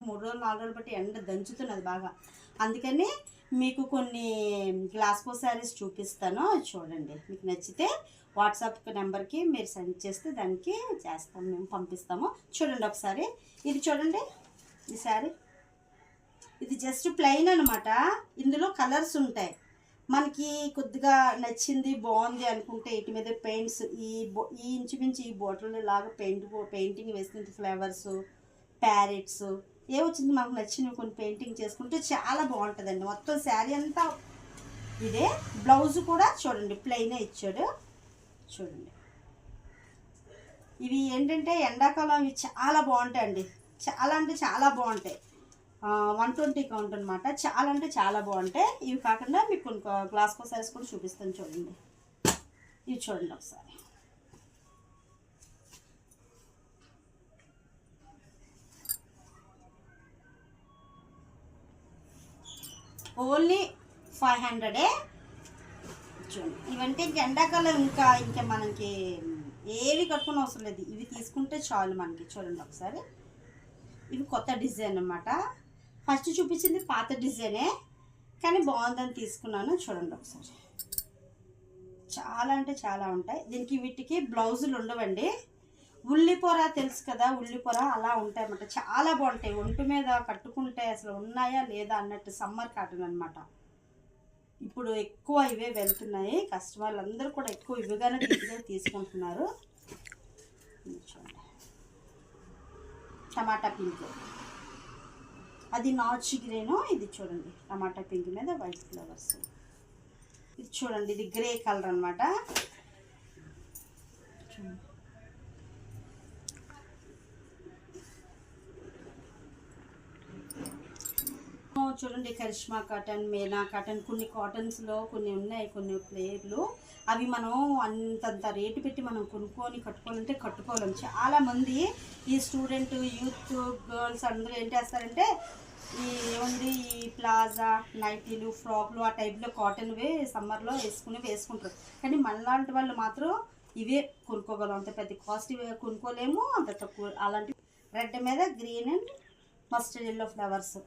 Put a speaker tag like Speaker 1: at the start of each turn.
Speaker 1: 3 రోజులు 4 రోజులు బట్టి ఎండ దంచుతున్నది బాగా. అందుకని మీకు కొన్ని గ్లాస్కో శారీస్ చూపిస్తాను, చూడండి. మీకు నచ్చితే వాట్సాప్ నెంబర్కి మీరు సెండ్ చేస్తే దానికి చేస్తాం, మేము పంపిస్తాము. చూడండి ఒకసారి. ఇది చూడండి, ఈ శారీ ఇది జస్ట్ ప్లెయిన్ అనమాట. ఇందులో కలర్స్ ఉంటాయి. మనకి కొద్దిగా నచ్చింది బాగుంది అనుకుంటే వీటి మీద పెయింట్స్ ఈ ఇంచుమించు ఈ బాటిల్ లాగా పెయింటింగ్ వేసుకుంటే ఫ్లవర్స్, ప్యారెట్స్ ఏ వచ్చింది మనకు నచ్చినవి కొన్ని పెయింటింగ్ చేసుకుంటే చాలా బాగుంటుందండి. మొత్తం శారీ అంతా ఇదే. బ్లౌజ్ కూడా చూడండి ప్లెయినే ఇచ్చాడు. చూడండి, ఇవి ఏంటంటే ఎండాకాలం ఇవి చాలా బాగుంటాయండి. చాలా అంటే చాలా బాగుంటాయి. 120 కౌంట్ అనమాట. చాలా అంటే చాలా బాగుంటాయి. ఇవి కాకుండా మీకు కొన్ని గ్లాస్కో శారీస్ కూడా చూపిస్తాను, చూడండి. ఇవి చూడండి ఒకసారి. ఓన్లీ 500. చూడండి, ఇవంటే ఎండాకాలం ఇంకా మనకి ఏవి కట్టుకుని అవసరం లేదు, ఇవి తీసుకుంటే చాలు మనకి. చూడండి ఒకసారి, ఇవి కొత్త డిజైన్ అన్నమాట. ఫస్ట్ చూపించింది పాత డిజైనే, కానీ బాగుందని తీసుకున్నాను. చూడండి ఒకసారి, చాలా అంటే చాలా ఉంటాయి. దీనికి వీటికి బ్లౌజులు ఉండవండి. ఉల్లిపొర తెలుసు కదా, ఉల్లిపొర అలా ఉంటాయి అన్నమాట. చాలా బాగుంటాయి. ఒంటి మీద కట్టుకుంటే అసలు ఉన్నాయా లేదా అన్నట్టు. సమ్మర్ కాటన్ అనమాట. ఇప్పుడు ఎక్కువ ఇవే వెళ్తున్నాయి. కస్టమర్లు అందరూ కూడా ఎక్కువ ఇవిగానే తీసుకుంటున్నారు. చూడండి, టమాటా పింక్, అది నాచ్ గ్రీను. ఇది చూడండి టమాటా పింక్ మీద వైట్ ఫ్లవర్స్. ఇది చూడండి, ఇది గ్రే కలర్ అనమాట. చూడండి, కరిష్మా కాటన్, మేనా కాటన్, కొన్ని కాటన్స్లో కొన్ని ఉన్నాయి, కొన్ని ప్లేయర్లు. అవి మనం అంతంత రేటు పెట్టి మనం కొనుక్కొని కట్టుకోవాలంటే కట్టుకోలేం. చాలామంది ఈ స్టూడెంట్ యూత్ గర్ల్స్ అందరూ ఏం చేస్తారంటే ఏముంది ఈ ప్లాజా నైటీలు, ఫ్రాక్లు ఆ టైప్లో కాటన్వే సమ్మర్లో వేసుకుంటారు. కానీ మనలాంటి వాళ్ళు మాత్రం ఇవే కొనుక్కోగలం. అంత పెద్ద కాస్ట్ కొనుక్కోలేము, అంత తక్కువ. అలాంటి రెడ్ మీద green and mustard yellow flowers.